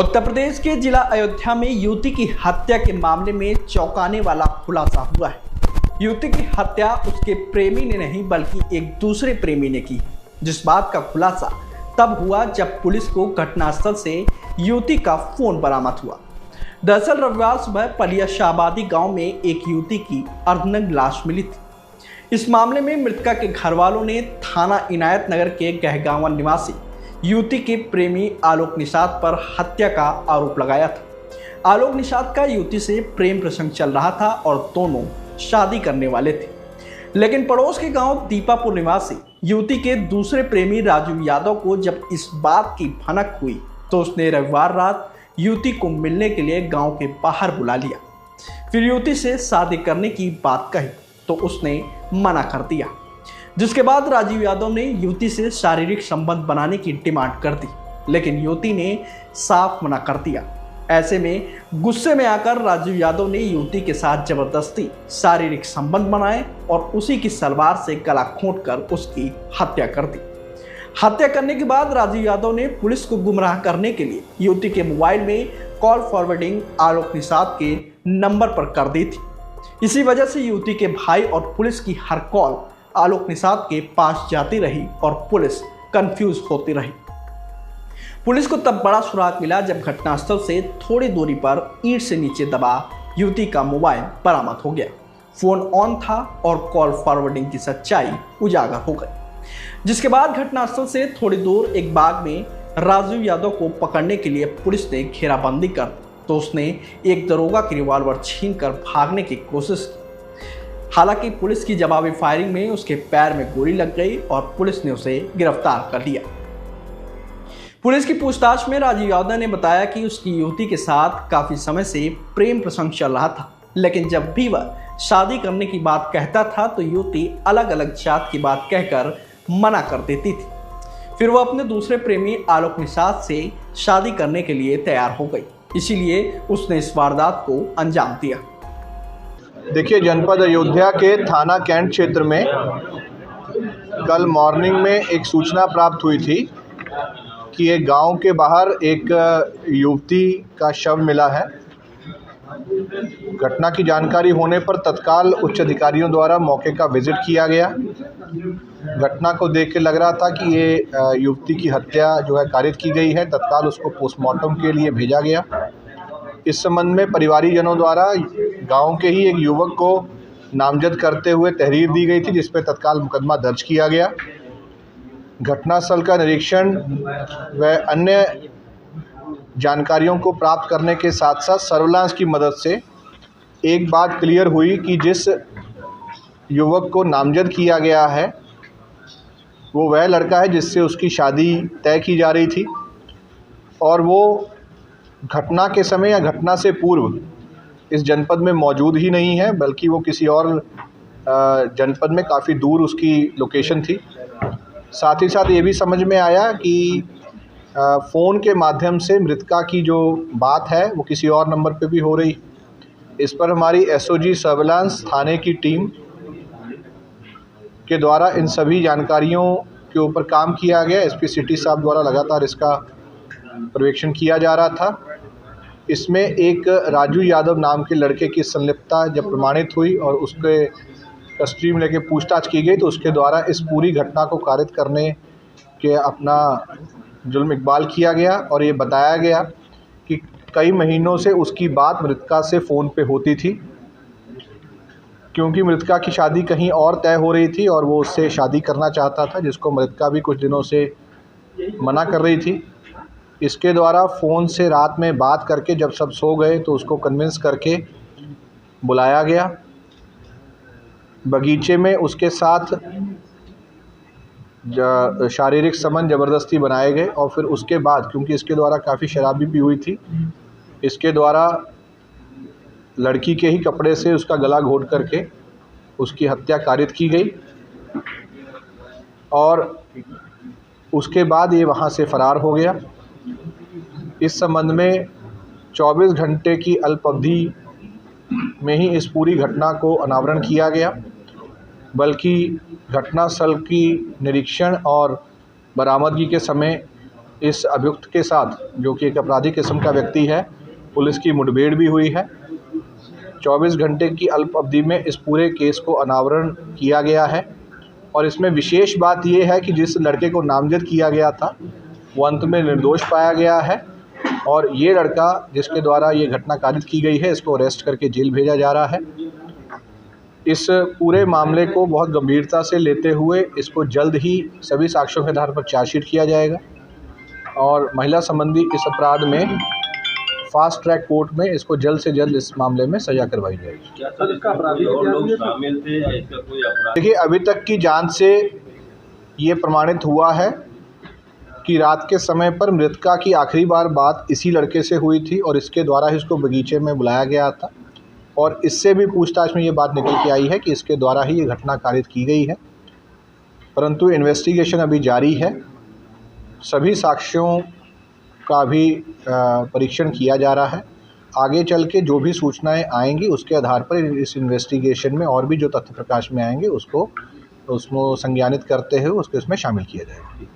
उत्तर प्रदेश के जिला अयोध्या में युवती की हत्या के मामले में चौंकाने वाला खुलासा हुआ है। युवती की हत्या उसके प्रेमी ने नहीं बल्कि एक दूसरे प्रेमी ने की, जिस बात का खुलासा तब हुआ जब पुलिस को घटनास्थल से युवती का फोन बरामद हुआ। दरअसल रविवार सुबह पलिया शाहबादी गांव में एक युवती की अर्धनग्न लाश मिली थी। इस मामले में मृतका के घर वालों ने थाना इनायत नगर के गहगावन निवासी युवती के प्रेमी आलोक निषाद पर हत्या का आरोप लगाया था। आलोक निषाद का युवती से प्रेम प्रसंग चल रहा था और दोनों शादी करने वाले थे, लेकिन पड़ोस के गांव दीपापुर निवासी युवती के दूसरे प्रेमी राजू यादव को जब इस बात की भनक हुई तो उसने रविवार रात युवती को मिलने के लिए गांव के बाहर बुला लिया। फिर युवती से शादी करने की बात कही तो उसने मना कर दिया, जिसके बाद राजीव यादव ने युवती से शारीरिक संबंध बनाने की डिमांड कर दी, लेकिन युवती ने साफ मना कर दिया। ऐसे में गुस्से में आकर राजीव यादव ने युवती के साथ जबरदस्ती शारीरिक संबंध बनाए और उसी की सलवार से गला घोंटकर उसकी हत्या कर दी। हत्या करने के बाद राजीव यादव ने पुलिस को गुमराह करने के लिए युवती के मोबाइल में कॉल फॉरवर्डिंग आलोक निषाद के नंबर पर कर दी थी। इसी वजह से युवती के भाई और पुलिस की हर कॉल आलोक निषाद के पास जाती रही और पुलिस कंफ्यूज होती रही। पुलिस को तब बड़ा सुराग मिला जब घटनास्थल से थोड़ी दूरी पर ईंट से नीचे दबा युवती का मोबाइल बरामद हो गया। फोन ऑन था और कॉल फॉरवर्डिंग की सच्चाई उजागर हो गई, जिसके बाद घटनास्थल से थोड़ी दूर एक बाग में राजू यादव को पकड़ने के लिए पुलिस ने घेराबंदी कर तो उसने एक दरोगा की रिवॉल्वर छीनकर भागने की कोशिश की। हालांकि पुलिस की जवाबी फायरिंग में उसके पैर में गोली लग गई और पुलिस ने उसे गिरफ्तार कर लिया। पुलिस की पूछताछ में राजीव यादव ने बताया कि उसकी युवती के साथ काफी समय से प्रेम प्रसंग चल रहा था, लेकिन जब भी वह शादी करने की बात कहता था तो युवती अलग अलग जात की बात कहकर मना कर देती थी। फिर वह अपने दूसरे प्रेमी आलोक निषाद से शादी करने के लिए तैयार हो गई, इसीलिए उसने इस वारदात को अंजाम दिया। देखिए, जनपद अयोध्या के थाना कैंट क्षेत्र में कल मॉर्निंग में एक सूचना प्राप्त हुई थी कि एक गांव के बाहर एक युवती का शव मिला है। घटना की जानकारी होने पर तत्काल उच्च अधिकारियों द्वारा मौके का विजिट किया गया। घटना को देख के लग रहा था कि ये युवती की हत्या जो है कारित की गई है। तत्काल उसको पोस्टमार्टम के लिए भेजा गया। इस संबंध में परिवारीजनों द्वारा गांव के ही एक युवक को नामजद करते हुए तहरीर दी गई थी, जिस पर तत्काल मुकदमा दर्ज किया गया। घटनास्थल का निरीक्षण व अन्य जानकारियों को प्राप्त करने के साथ साथ सर्विलांस की मदद से एक बात क्लियर हुई कि जिस युवक को नामजद किया गया है वो वह लड़का है जिससे उसकी शादी तय की जा रही थी और वो घटना के समय या घटना से पूर्व इस जनपद में मौजूद ही नहीं है, बल्कि वो किसी और जनपद में काफ़ी दूर उसकी लोकेशन थी। साथ ही साथ ये भी समझ में आया कि फ़ोन के माध्यम से मृतका की जो बात है वो किसी और नंबर पे भी हो रही। इस पर हमारी एसओजी सर्विलांस थाने की टीम के द्वारा इन सभी जानकारियों के ऊपर काम किया गया। एसपी सिटी साहब द्वारा लगातार इसका पर्यवेक्षण किया जा रहा था। इसमें एक राजू यादव नाम के लड़के की संलिप्तता जब प्रमाणित हुई और उसके कस्टडी में लेके पूछताछ की गई तो उसके द्वारा इस पूरी घटना को कारित करने के अपना जुल्म इकबाल किया गया और ये बताया गया कि कई महीनों से उसकी बात मृतका से फ़ोन पे होती थी, क्योंकि मृतका की शादी कहीं और तय हो रही थी और वो उससे शादी करना चाहता था, जिसको मृतका भी कुछ दिनों से मना कर रही थी। इसके द्वारा फ़ोन से रात में बात करके जब सब सो गए तो उसको कन्विंस करके बुलाया गया। बगीचे में उसके साथ शारीरिक संबंध ज़बरदस्ती बनाए गए और फिर उसके बाद, क्योंकि इसके द्वारा काफ़ी शराबी भी हुई थी, इसके द्वारा लड़की के ही कपड़े से उसका गला घोंट करके उसकी हत्या कारित की गई और उसके बाद ये वहाँ से फ़रार हो गया। इस संबंध में 24 घंटे की अल्प अवधि में ही इस पूरी घटना को अनावरण किया गया, बल्कि घटनास्थल की निरीक्षण और बरामदगी के समय इस अभियुक्त के साथ, जो कि एक अपराधी किस्म का व्यक्ति है, पुलिस की मुठभेड़ भी हुई है। 24 घंटे की अल्प अवधि में इस पूरे केस को अनावरण किया गया है और इसमें विशेष बात ये है कि जिस लड़के को नामजद किया गया था वो अंत में निर्दोष पाया गया है और ये लड़का जिसके द्वारा ये घटना कारित की गई है, इसको अरेस्ट करके जेल भेजा जा रहा है। इस पूरे मामले को बहुत गंभीरता से लेते हुए इसको जल्द ही सभी साक्ष्यों के आधार पर चार्जशीट किया जाएगा और महिला संबंधी इस अपराध में फास्ट ट्रैक कोर्ट में इसको जल्द से जल्द इस मामले में सज़ा करवाई जाएगी। क्या सर इसका अपराधी और लोग शामिल थे या इसका कोई अपराध? देखिए, अभी तक की जांच से ये प्रमाणित हुआ है कि रात के समय पर मृतका की आखिरी बार बात इसी लड़के से हुई थी और इसके द्वारा ही इसको बगीचे में बुलाया गया था और इससे भी पूछताछ में ये बात निकल के आई है कि इसके द्वारा ही ये घटना कारित की गई है। परंतु इन्वेस्टिगेशन अभी जारी है, सभी साक्ष्यों का भी परीक्षण किया जा रहा है। आगे चल के जो भी सूचनाएं आएंगी उसके आधार पर इस इन्वेस्टिगेशन में और भी जो तथ्य प्रकाश में आएंगे उसको संज्ञानित करते हुए उसको इसमें शामिल किया जाएगा।